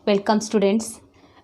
Welcome students.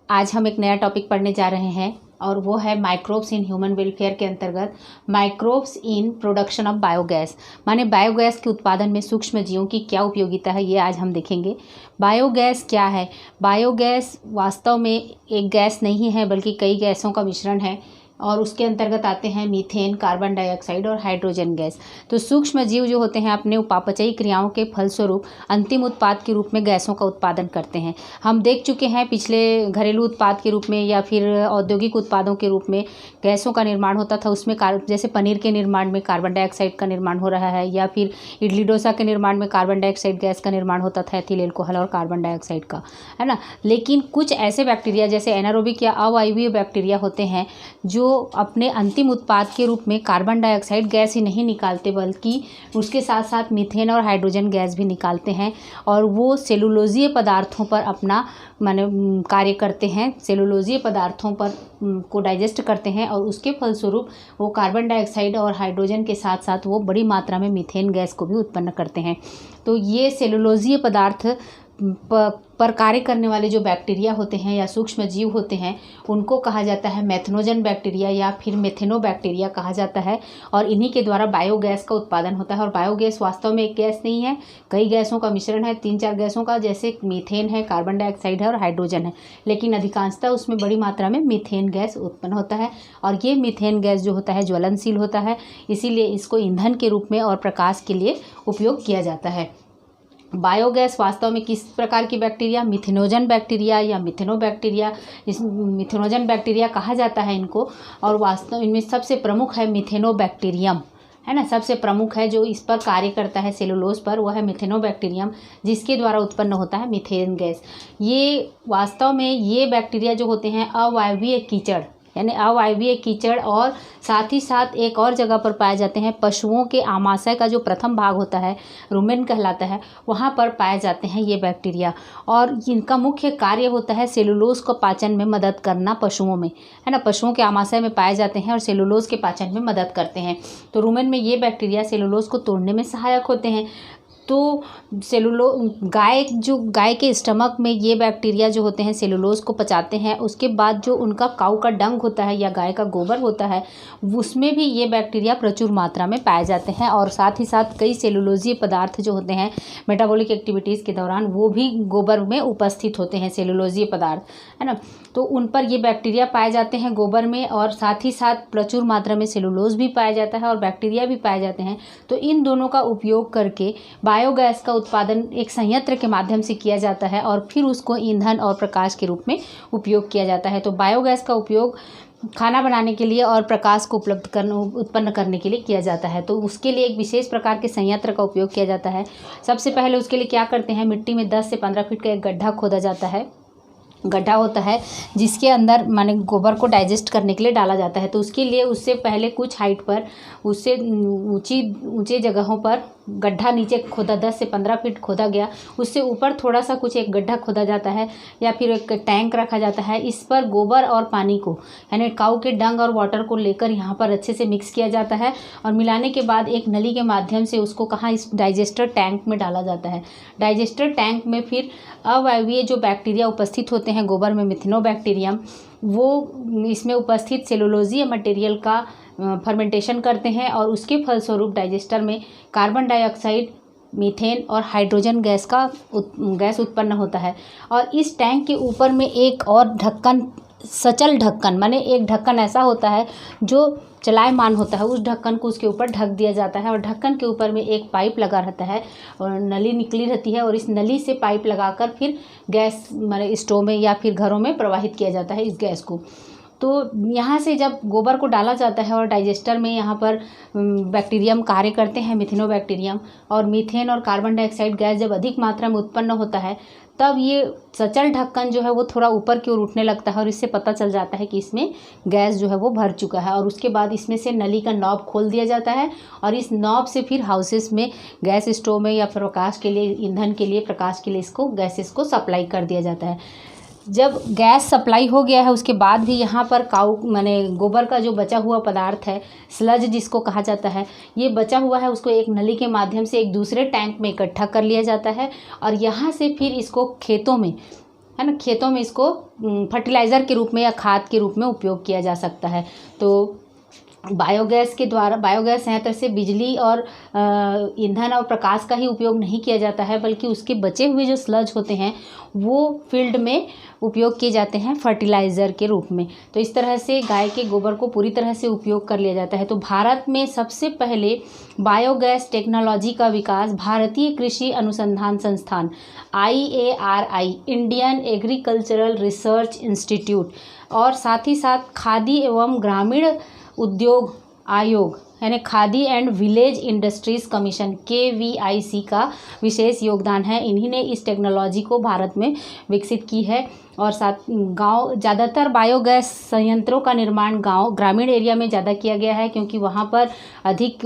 आज हम एक नया टॉपिक पढ़ने जा रहे हैं और वो है माइक्रोब्स इन ह्यूमन वेलफेयर के अंतर्गत microbes in production of biogas. माने बायोगैस के उत्पादन में सूक्ष्म जीवों की क्या उपयोगिता है, ये आज हम देखेंगे। बायोगैस क्या है? बायोगैस वास्तव में एक गैस नहीं है बल्कि कई गैसों का मिश्रण है और उसके अंतर्गत आते हैं मीथेन, कार्बन डाइऑक्साइड और हाइड्रोजन गैस। तो सूक्ष्म जीव जो होते हैं अपने उपापचयी क्रियाओं के फलस्वरूप अंतिम उत्पाद के रूप में गैसों का उत्पादन करते हैं। हम देख चुके हैं पिछले घरेलू उत्पाद के रूप में या फिर औद्योगिक उत्पादों के रूप में गैसों का निर्माण होता था। उसमें जैसे पनीर के निर्माण में कार्बन डाइऑक्साइड का निर्माण हो रहा है, या फिर इडली डोसा के निर्माण में कार्बन डाइऑक्साइड गैस का निर्माण होता था, एथिल एल्कोहल और कार्बन डाइऑक्साइड का, है ना। लेकिन कुछ ऐसे बैक्टीरिया जैसे एनारोबिक या अवायवीय बैक्टीरिया होते हैं जो अपने अंतिम उत्पाद के रूप में कार्बन डाइऑक्साइड गैस ही नहीं निकालते बल्कि उसके साथ साथ मीथेन और हाइड्रोजन गैस भी निकालते हैं और वो सेलुलोजीय पदार्थों पर अपना कार्य करते हैं। सेलुलोजीय पदार्थों पर को डाइजेस्ट करते हैं और उसके फलस्वरूप वो कार्बन डाइऑक्साइड और हाइड्रोजन के साथ साथ वो बड़ी मात्रा में मीथेन गैस को भी उत्पन्न करते हैं। तो ये सेलुलोजीय पदार्थ पर कार्य करने वाले जो बैक्टीरिया होते हैं या सूक्ष्म जीव होते हैं उनको कहा जाता है मेथनोजन बैक्टीरिया या फिर मेथेनोबैक्टीरिया कहा जाता है। और इन्हीं के द्वारा बायोगैस का उत्पादन होता है। और बायोगैस वास्तव में एक गैस नहीं है, कई गैसों का मिश्रण है, 3-4 गैसों का, जैसे मीथेन है, कार्बन डाइऑक्साइड है और हाइड्रोजन है। लेकिन अधिकांशतः उसमें बड़ी मात्रा में मीथेन गैस उत्पन्न होता है और ये मीथेन गैस जो होता है ज्वलनशील होता है, इसीलिए इसको ईंधन के रूप में और प्रकाश के लिए उपयोग किया जाता है। बायोगैस वास्तव में किस प्रकार की बैक्टीरिया, मिथेनोजन बैक्टीरिया या मिथेनोबैक्टीरिया, इस मिथेनोजन बैक्टीरिया कहा जाता है इनको। और वास्तव इनमें सबसे प्रमुख है मिथेनोबैक्टीरियम, है ना। सबसे प्रमुख है जो इस पर कार्य करता है सेलुलोज पर, वह है मिथेनोबैक्टीरियम, जिसके द्वारा उत्पन्न होता है मीथेन गैस। ये वास्तव में ये बैक्टीरिया जो होते हैं अवायवीय कीचड़ यानी अवायवीय कीचड़ और साथ ही साथ एक और जगह पर पाए जाते हैं, पशुओं के आमाशय का जो प्रथम भाग होता है, रुमेन कहलाता है, वहाँ पर पाए जाते हैं ये बैक्टीरिया। और इनका मुख्य कार्य होता है सेलुलोज को पाचन में मदद करना पशुओं में, है ना। पशुओं के आमाशय में पाए जाते हैं और सेलुलोज के पाचन में मदद करते हैं। तो रुमेन में ये बैक्टीरिया सेलुलोज को तोड़ने में सहायक होते हैं। तो गाय के स्टमक में ये बैक्टीरिया जो होते हैं सेलुलोज को पचाते हैं। उसके बाद जो उनका काऊ का डंग होता है या गाय का गोबर होता है, उसमें भी ये बैक्टीरिया प्रचुर मात्रा में पाए जाते हैं। और साथ ही साथ कई सेलुलोजीय पदार्थ जो होते हैं मेटाबॉलिक एक्टिविटीज़ के दौरान वो भी गोबर में उपस्थित होते हैं, सेलुलोजीय पदार्थ, है ना। तो उन पर ये बैक्टीरिया पाए जाते हैं गोबर में और साथ ही साथ प्रचुर मात्रा में सेलुलोज भी पाया जाता है और बैक्टीरिया भी पाए जाते हैं। तो इन दोनों का उपयोग करके बायोगैस का उत्पादन एक संयंत्र के माध्यम से किया जाता है और फिर उसको ईंधन और प्रकाश के रूप में उपयोग किया जाता है। तो बायोगैस का उपयोग खाना बनाने के लिए और प्रकाश को उत्पन्न करने के लिए किया जाता है। तो उसके लिए एक विशेष प्रकार के संयंत्र का उपयोग किया जाता है। सबसे पहले उसके लिए क्या करते हैं, मिट्टी में 10 से 15 फीट का एक गड्ढा खोदा जाता है। गड्ढा होता है जिसके अंदर माने गोबर को डाइजेस्ट करने के लिए डाला जाता है। तो उसके लिए उससे पहले कुछ हाइट पर, उससे ऊंचे जगहों पर गड्ढा नीचे खोदा, 10 से 15 फीट खोदा गया। उससे ऊपर थोड़ा सा कुछ एक गड्ढा खोदा जाता है या फिर एक टैंक रखा जाता है। इस पर गोबर और पानी को यानी काऊ के डंग और वाटर को लेकर यहाँ पर अच्छे से मिक्स किया जाता है और मिलाने के बाद एक नली के माध्यम से उसको कहाँ, इस डाइजेस्टर टैंक में डाला जाता है। डाइजेस्टर टैंक में फिर अवायवीय जो बैक्टीरिया उपस्थित होते हैं गोबर में, मिथेनोबैक्टीरियम, वो इसमें उपस्थित सेलुलोजीय मटेरियल का फर्मेंटेशन करते हैं और उसके फलस्वरूप डाइजेस्टर में कार्बन डाइऑक्साइड, मीथेन और हाइड्रोजन गैस उत्पन्न होता है। और इस टैंक के ऊपर में एक और ढक्कन, सचल ढक्कन, माने एक ढक्कन ऐसा होता है जो चलायमान होता है, उस ढक्कन को उसके ऊपर ढक दिया जाता है और ढक्कन के ऊपर में एक पाइप लगा रहता है और नली निकली रहती है और इस नली से पाइप लगाकर फिर गैस माने स्टोव में या फिर घरों में प्रवाहित किया जाता है इस गैस को। तो यहाँ से जब गोबर को डाला जाता है और डाइजेस्टर में यहाँ पर बैक्टीरियम कार्य करते हैं, मिथेनोबैक्टीरियम, और मीथेन और कार्बन डाइऑक्साइड गैस जब अधिक मात्रा में उत्पन्न होता है तब ये सचल ढक्कन जो है वो थोड़ा ऊपर की ओर उठने लगता है और इससे पता चल जाता है कि इसमें गैस जो है वो भर चुका है। और उसके बाद इसमें से नली का नॉब खोल दिया जाता है और इस नॉब से फिर हाउसेस में, गैस स्टोव में या प्रकाश के लिए, ईंधन के लिए, प्रकाश के लिए इसको गैसेस को सप्लाई कर दिया जाता है। जब गैस सप्लाई हो गया है उसके बाद भी यहाँ पर काऊ माने गोबर का जो बचा हुआ पदार्थ है, स्लज जिसको कहा जाता है, ये बचा हुआ है उसको एक नली के माध्यम से एक दूसरे टैंक में इकट्ठा कर लिया जाता है और यहाँ से फिर इसको खेतों में है ना, खेतों में इसको फर्टिलाइज़र के रूप में या खाद के रूप में उपयोग किया जा सकता है। तो बायोगैस के द्वारा, बायोगैस संयंत्र से बिजली और ईंधन और प्रकाश का ही उपयोग नहीं किया जाता है, बल्कि उसके बचे हुए जो स्लज होते हैं वो फील्ड में उपयोग किए जाते हैं फर्टिलाइज़र के रूप में। तो इस तरह से गाय के गोबर को पूरी तरह से उपयोग कर लिया जाता है। तो भारत में सबसे पहले बायोगैस टेक्नोलॉजी का विकास भारतीय कृषि अनुसंधान संस्थान IARI, Indian agricultural research institute, और साथ ही साथ खादी एवं ग्रामीण उद्योग आयोग यानी khadi and village industries commission KVIC का विशेष योगदान है। इन्हीं ने इस टेक्नोलॉजी को भारत में विकसित की है। और साथ गांव, ज़्यादातर बायोगैस संयंत्रों का निर्माण ग्रामीण एरिया में ज़्यादा किया गया है, क्योंकि वहाँ पर अधिक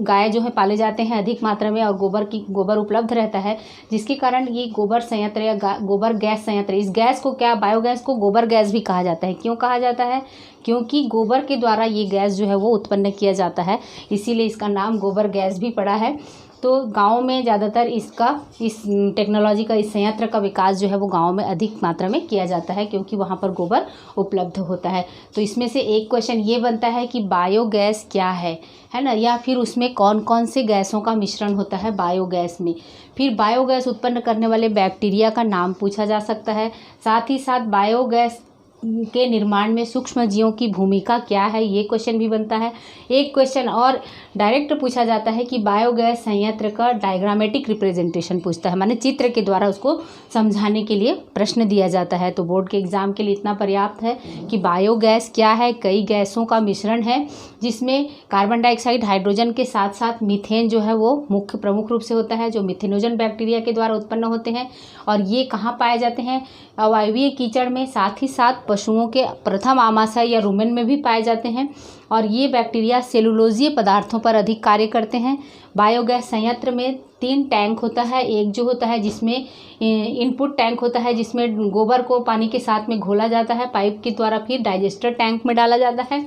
गाय जो है पाले जाते हैं अधिक मात्रा में, और गोबर उपलब्ध रहता है, जिसके कारण ये गोबर संयंत्र या गोबर गैस संयंत्र, इस गैस को बायोगैस को गोबर गैस भी कहा जाता है। क्यों कहा जाता है? क्योंकि गोबर के द्वारा ये गैस जो है वो उत्पन्न किया जाता है, इसीलिए इसका नाम गोबर गैस भी पड़ा है। तो गाँव में ज़्यादातर इस टेक्नोलॉजी का, इस संयंत्र का विकास जो है वो गाँव में अधिक मात्रा में किया जाता है, क्योंकि वहाँ पर गोबर उपलब्ध होता है। तो इसमें से एक क्वेश्चन ये बनता है कि बायोगैस क्या है ना, या फिर उसमें कौन कौन से गैसों का मिश्रण होता है बायोगैस में। फिर बायोगैस उत्पन्न करने वाले बैक्टीरिया का नाम पूछा जा सकता है। साथ ही साथ बायोगैस के निर्माण में सूक्ष्म जीवों की भूमिका क्या है, ये क्वेश्चन भी बनता है। एक क्वेश्चन और डायरेक्ट पूछा जाता है कि बायोगैस संयंत्र का डायग्रामेटिक रिप्रेजेंटेशन पूछता है, माने चित्र के द्वारा उसको समझाने के लिए प्रश्न दिया जाता है। तो बोर्ड के एग्जाम के लिए इतना पर्याप्त है कि बायोगैस क्या है। कई गैसों का मिश्रण है, जिसमें कार्बन डाइऑक्साइड, हाइड्रोजन के साथ साथ मीथेन जो है वो प्रमुख रूप से होता है, जो मिथेनोजन बैक्टीरिया के द्वारा उत्पन्न होते हैं। और ये कहाँ पाए जाते हैं? अवायवीय कीचड़ में, साथ ही साथ पशुओं के प्रथम आमाशय या रुमेन में भी पाए जाते हैं। और ये बैक्टीरिया सेलुलोजीय पदार्थों पर अधिक कार्य करते हैं। बायोगैस संयंत्र में 3 टैंक होता है। एक जो होता है जिसमें इनपुट टैंक होता है, जिसमें गोबर को पानी के साथ में घोला जाता है पाइप के द्वारा, फिर डाइजेस्टर टैंक में डाला जाता है।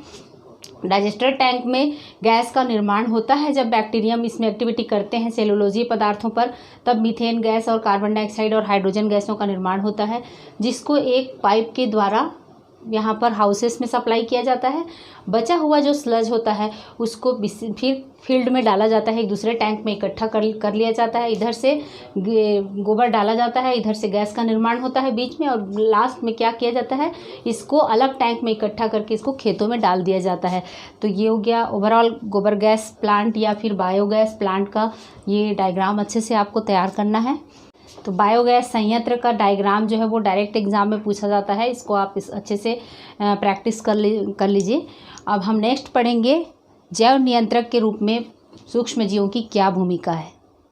डाइजेस्टर टैंक में गैस का निर्माण होता है। जब बैक्टीरियम इसमें एक्टिविटी करते हैं सेलुलोजीय पदार्थों पर, तब मीथेन गैस और कार्बन डाइऑक्साइड और हाइड्रोजन गैसों का निर्माण होता है, जिसको एक पाइप के द्वारा यहाँ पर हाउसेस में सप्लाई किया जाता है। बचा हुआ जो स्लज होता है उसको फिर फील्ड में डाला जाता है, एक दूसरे टैंक में इकट्ठा कर लिया जाता है। इधर से गोबर डाला जाता है, इधर से गैस का निर्माण होता है बीच में, और लास्ट में क्या किया जाता है, इसको अलग टैंक में इकट्ठा करके इसको खेतों में डाल दिया जाता है। तो ये हो गया ओवरऑल गोबर गैस प्लांट या फिर बायोगैस प्लांट का ये डायग्राम अच्छे से आपको तैयार करना है। तो बायोगैस संयंत्र का डायग्राम जो है वो डायरेक्ट एग्जाम में पूछा जाता है, इसको आप अच्छे से प्रैक्टिस कर लीजिए। अब हम नेक्स्ट पढ़ेंगे जैव नियंत्रक के रूप में सूक्ष्म जीवों की क्या भूमिका है।